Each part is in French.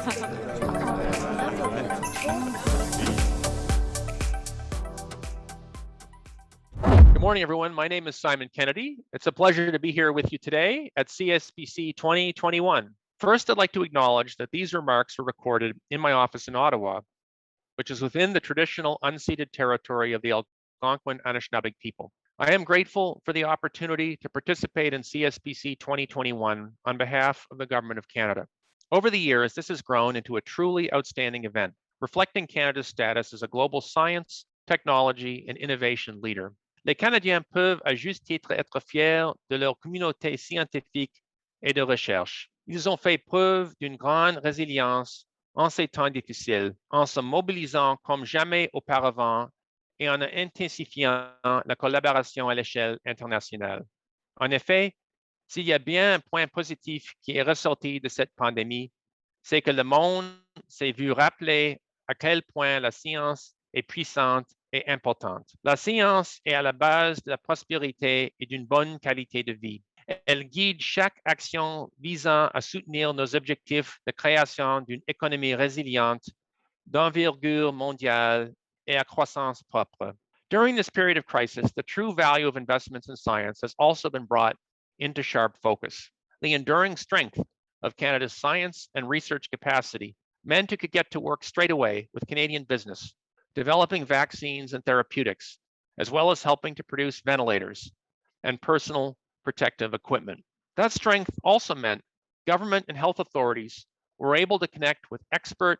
Good morning, everyone. My name is Simon Kennedy. It's a pleasure to be here with you today at CSPC 2021. First, I'd like to acknowledge that these remarks were recorded in my office in Ottawa, which is within the traditional unceded territory of the Algonquin Anishinaabe people. I am grateful for the opportunity to participate in CSPC 2021 on behalf of the Government of Canada. Over the years, this has grown into a truly outstanding event, reflecting Canada's status as a global science, technology, and innovation leader. Les Canadiens peuvent à juste titre être fiers de leur communauté scientifique et de recherche. Ils ont fait preuve d'une grande résilience en ces temps difficiles, en se mobilisant comme jamais auparavant et en intensifiant la collaboration à l'échelle internationale. En effet, s'il y a bien un point positif qui est ressorti de cette pandémie, c'est que le monde s'est vu rappeler à quel point la science est puissante et importante. La science est à la base de la prospérité et d'une bonne qualité de vie. Elle guide chaque action visant à soutenir nos objectifs de création d'une économie résiliente, d'envergure mondiale et à croissance propre. During this period of crisis, the true value of investments in science has also been brought into sharp focus. The enduring strength of Canada's science and research capacity meant it could get to work straight away with Canadian business, developing vaccines and therapeutics, as well as helping to produce ventilators and personal protective equipment. That strength also meant government and health authorities were able to connect with expert,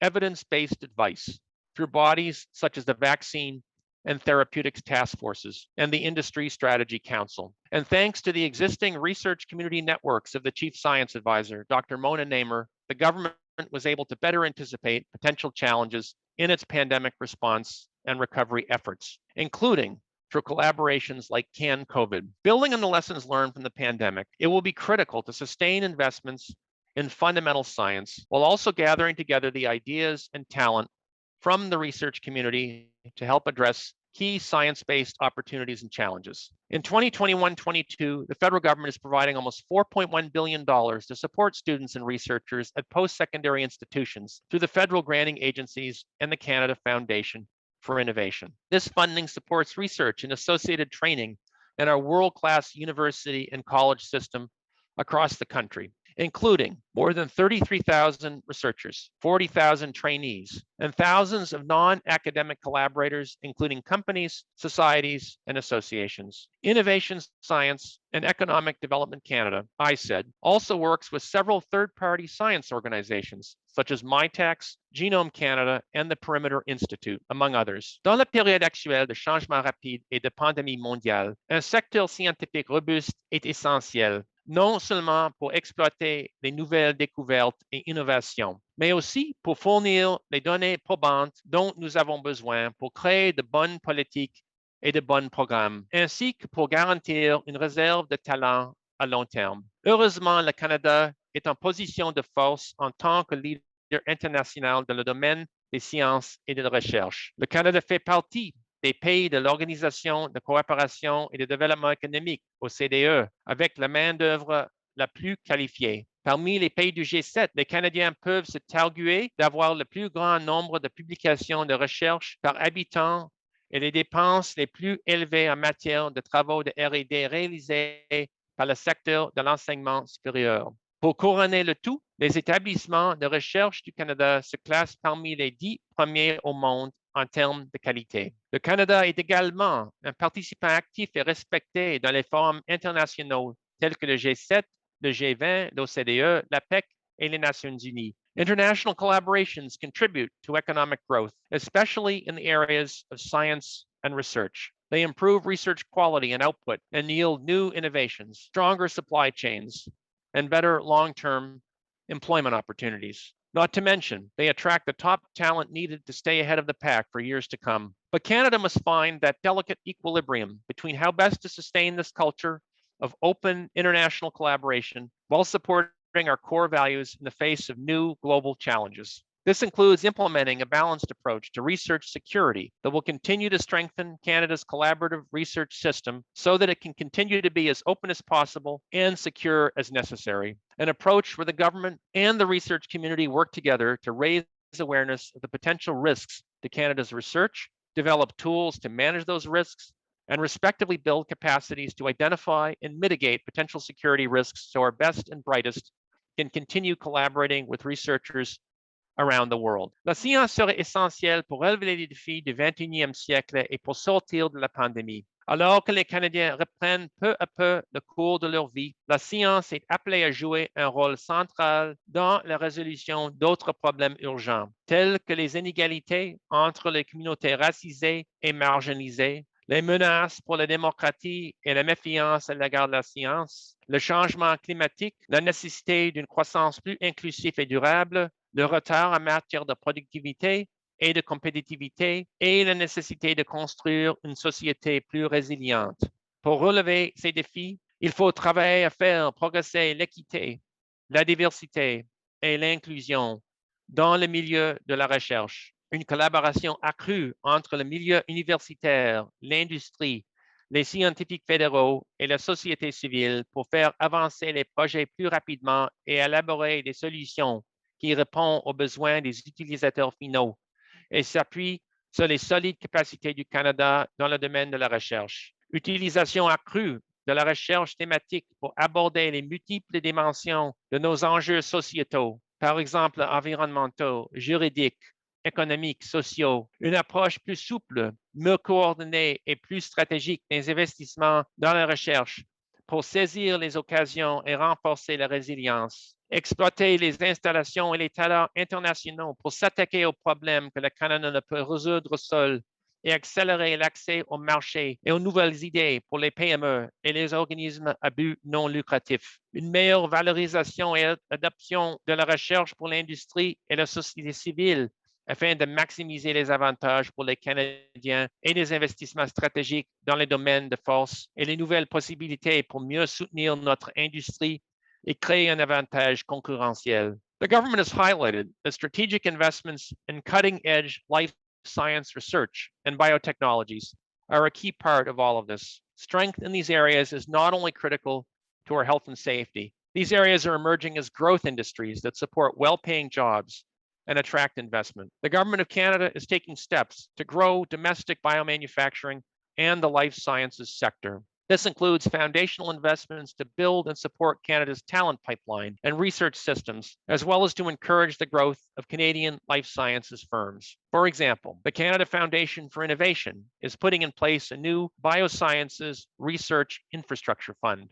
evidence-based advice through bodies such as the Vaccine and Therapeutics Task Forces and the Industry Strategy Council. And thanks to the existing research community networks of the Chief Science Advisor, Dr. Mona Namer, the government was able to better anticipate potential challenges in its pandemic response and recovery efforts, including through collaborations like Can COVID. Building on the lessons learned from the pandemic, it will be critical to sustain investments in fundamental science while also gathering together the ideas and talent from the research community to help address key science-based opportunities and challenges. In 2021-22, the federal government is providing almost $4.1 billion to support students and researchers at post-secondary institutions through the federal granting agencies and the Canada Foundation for Innovation. This funding supports research and associated training in our world-class university and college system across the country, including more than 33,000 researchers, 40,000 trainees, and thousands of non-academic collaborators, including companies, societies, and associations. Innovation Science and Economic Development Canada, ISED, also works with several third-party science organizations, such as MyTax, Genome Canada, and the Perimeter Institute, among others. Dans la période actuelle de changement rapide et de pandémie mondiale, un secteur scientifique robuste est essentiel, non seulement pour exploiter les nouvelles découvertes et innovations, mais aussi pour fournir les données probantes dont nous avons besoin pour créer de bonnes politiques et de bons programmes, ainsi que pour garantir une réserve de talents à long terme. Heureusement, le Canada est en position de force en tant que leader international dans le domaine des sciences et de la recherche. Le Canada fait partie des pays de l'Organisation de coopération et de développement économique, OCDE, avec la main-d'œuvre la plus qualifiée. Parmi les pays du G7, les Canadiens peuvent se targuer d'avoir le plus grand nombre de publications de recherche par habitant et les dépenses les plus élevées en matière de travaux de R&D réalisés par le secteur de l'enseignement supérieur. Pour couronner le tout, les établissements de recherche du Canada se classent parmi les 10 premiers au monde en termes de qualité. Le Canada est également un participant actif et respecté dans les forums internationaux tels que le G7, le G20, l'OCDE, l'APEC et les Nations Unies. International collaborations contribute to economic growth, especially in the areas of science and research. They improve research quality and output and yield new innovations, stronger supply chains, and better long-term employment opportunities. Not to mention, they attract the top talent needed to stay ahead of the pack for years to come. But Canada must find that delicate equilibrium between how best to sustain this culture of open international collaboration while supporting our core values in the face of new global challenges. This includes implementing a balanced approach to research security that will continue to strengthen Canada's collaborative research system so that it can continue to be as open as possible and secure as necessary. An approach where the government and the research community work together to raise awareness of the potential risks to Canada's research, develop tools to manage those risks, and respectively build capacities to identify and mitigate potential security risks so our best and brightest can continue collaborating with researchers around the world. La science serait essentielle pour relever les défis du 21e siècle et pour sortir de la pandémie. Alors que les Canadiens reprennent peu à peu le cours de leur vie, la science est appelée à jouer un rôle central dans la résolution d'autres problèmes urgents, tels que les inégalités entre les communautés racisées et marginalisées, les menaces pour la démocratie et la méfiance à l'égard de la science, le changement climatique, la nécessité d'une croissance plus inclusive et durable, le retard en matière de productivité et de compétitivité et la nécessité de construire une société plus résiliente. Pour relever ces défis, il faut travailler à faire progresser l'équité, la diversité et l'inclusion dans le milieu de la recherche. Une collaboration accrue entre le milieu universitaire, l'industrie, les scientifiques fédéraux et la société civile pour faire avancer les projets plus rapidement et élaborer des solutions qui répondent aux besoins des utilisateurs finaux et s'appuie sur les solides capacités du Canada dans le domaine de la recherche. Utilisation accrue de la recherche thématique pour aborder les multiples dimensions de nos enjeux sociétaux, par exemple environnementaux, juridiques, économiques, sociaux, une approche plus souple, mieux coordonnée et plus stratégique des investissements dans la recherche pour saisir les occasions et renforcer la résilience. Exploiter les installations et les talents internationaux pour s'attaquer aux problèmes que le Canada ne peut résoudre seul et accélérer l'accès au marché et aux nouvelles idées pour les PME et les organismes à but non lucratif. Une meilleure valorisation et adoption de la recherche pour l'industrie et la société civile afin de maximiser les avantages pour les Canadiens et des investissements stratégiques dans les domaines de force et les nouvelles possibilités pour mieux soutenir notre industrie et créer un avantage concurrentiel. The government has highlighted that strategic investments in cutting-edge life science research and biotechnologies are a key part of all of this. Strength in these areas is not only critical to our health and safety. These areas are emerging as growth industries that support well-paying jobs and attract investment. The Government of Canada is taking steps to grow domestic biomanufacturing and the life sciences sector. This includes foundational investments to build and support Canada's talent pipeline and research systems, as well as to encourage the growth of Canadian life sciences firms. For example, the Canada Foundation for Innovation is putting in place a new biosciences research infrastructure fund,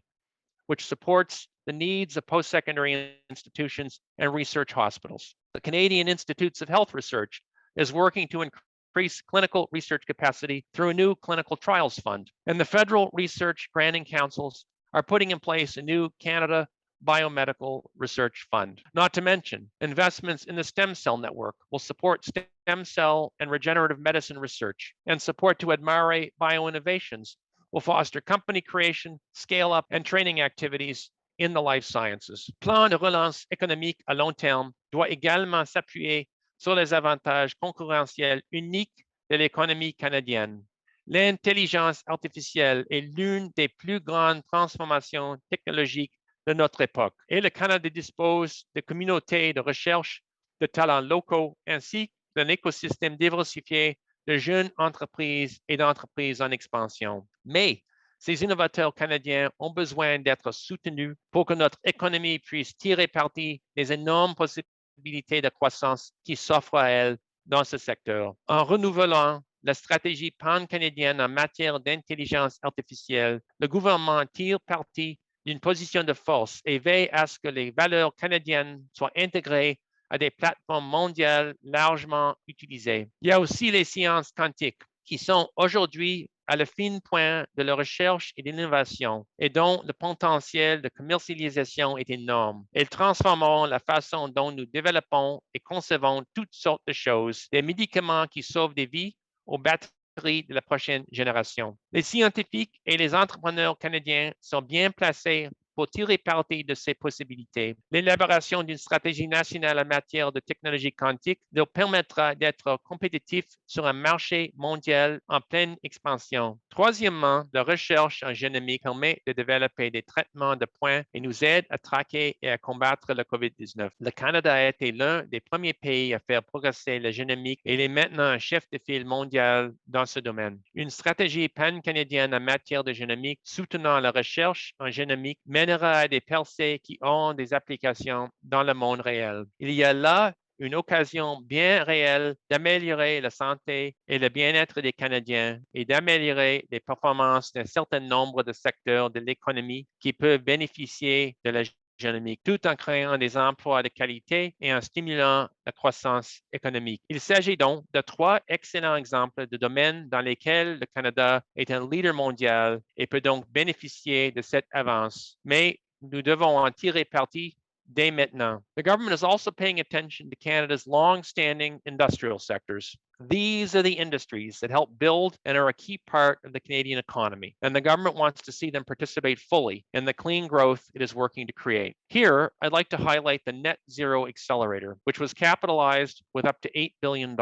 which supports the needs of post-secondary institutions and research hospitals. The Canadian Institutes of Health Research is working to increase clinical research capacity through a new clinical trials fund. And the federal research granting councils are putting in place a new Canada Biomedical Research Fund. Not to mention, investments in the stem cell network will support stem cell and regenerative medicine research, and support to admire bioinnovations will foster company creation, scale up, and training activities in the life sciences. Plan de relance économique à long terme doit également s'appuyer sur les avantages concurrentiels uniques de l'économie canadienne. L'intelligence artificielle est l'une des plus grandes transformations technologiques de notre époque et le Canada dispose de communautés de recherche de talents locaux ainsi que d'un écosystème diversifié de jeunes entreprises et d'entreprises en expansion. Mais ces innovateurs canadiens ont besoin d'être soutenus pour que notre économie puisse tirer parti des énormes possibilités de croissance qui s'offrent à elle dans ce secteur. En renouvelant la stratégie pan-canadienne en matière d'intelligence artificielle, le gouvernement tire parti d'une position de force et veille à ce que les valeurs canadiennes soient intégrées à des plateformes mondiales largement utilisées. Il y a aussi les sciences quantiques qui sont aujourd'hui à la fine pointe de la recherche et de l'innovation et dont le potentiel de commercialisation est énorme. Elles transformeront la façon dont nous développons et concevons toutes sortes de choses, des médicaments qui sauvent des vies aux batteries de la prochaine génération. Les scientifiques et les entrepreneurs canadiens sont bien placés pour tirer parti de ces possibilités. L'élaboration d'une stratégie nationale en matière de technologie quantique nous permettra d'être compétitifs sur un marché mondial en pleine expansion. Troisièmement, la recherche en génomique permet de développer des traitements de points et nous aide à traquer et à combattre le COVID-19. Le Canada a été l'un des premiers pays à faire progresser la génomique et il est maintenant un chef de file mondial dans ce domaine. Une stratégie pan-canadienne en matière de génomique soutenant la recherche en génomique mènera à des percées qui ont des applications dans le monde réel. Il y a là une occasion bien réelle d'améliorer la santé et le bien-être des Canadiens et d'améliorer les performances d'un certain nombre de secteurs de l'économie qui peuvent bénéficier de la génomique, tout en créant des emplois de qualité et en stimulant la croissance économique. Il s'agit donc de 3 excellents exemples de domaines dans lesquels le Canada est un leader mondial et peut donc bénéficier de cette avance. Mais nous devons en tirer parti dès maintenant. The government is also paying attention to Canada's long-standing industrial sectors. These are the industries that help build and are a key part of the Canadian economy, and the government wants to see them participate fully in the clean growth it is working to create. Here, I'd like to highlight the Net Zero Accelerator, which was capitalized with up to $8 billion.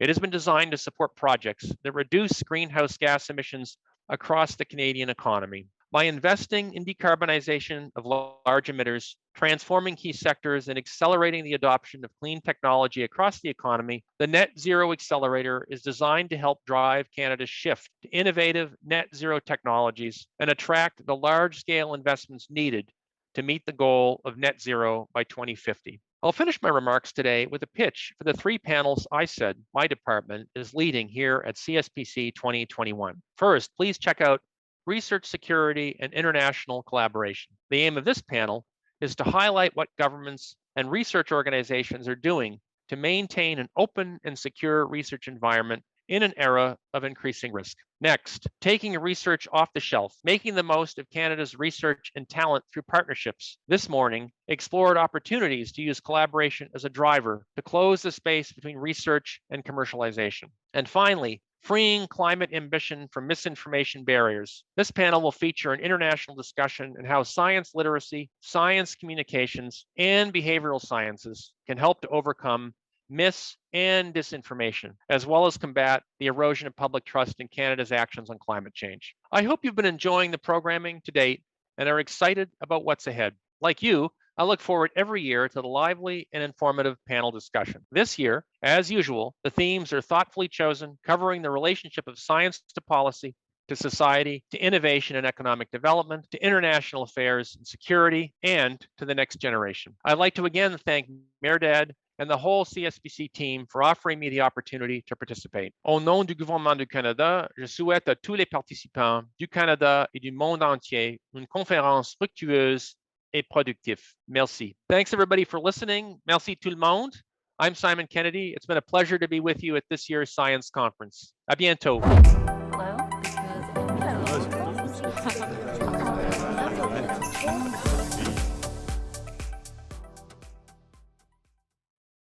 It has been designed to support projects that reduce greenhouse gas emissions across the Canadian economy. By investing in decarbonization of large emitters, transforming key sectors, and accelerating the adoption of clean technology across the economy, the Net Zero Accelerator is designed to help drive Canada's shift to innovative net zero technologies and attract the large-scale investments needed to meet the goal of net zero by 2050. I'll finish my remarks today with a pitch for the 3 panels I said my department is leading here at CSPC 2021. First, please check out research security and international collaboration. The aim of this panel is to highlight what governments and research organizations are doing to maintain an open and secure research environment in an era of increasing risk. Next, taking research off the shelf, making the most of Canada's research and talent through partnerships. This morning, explored opportunities to use collaboration as a driver to close the space between research and commercialization. And finally, freeing climate ambition from misinformation barriers. This panel will feature an international discussion on how science literacy, science communications, and behavioral sciences can help to overcome mis and disinformation, as well as combat the erosion of public trust in Canada's actions on climate change. I hope you've been enjoying the programming to date and are excited about what's ahead. Like you, I look forward every year to the lively and informative panel discussion. This year, as usual, the themes are thoughtfully chosen, covering the relationship of science to policy, to society, to innovation and economic development, to international affairs and security, and to the next generation. I'd like to again thank Merdad and the whole CSPC team for offering me the opportunity to participate. Au nom du gouvernement du Canada, je souhaite à tous les participants du Canada et du monde entier une conférence fructueuse et productive. Merci. Thanks everybody for listening. Merci tout le monde. I'm Simon Kennedy. It's been a pleasure to be with you at this year's science conference. À bientôt. Hello?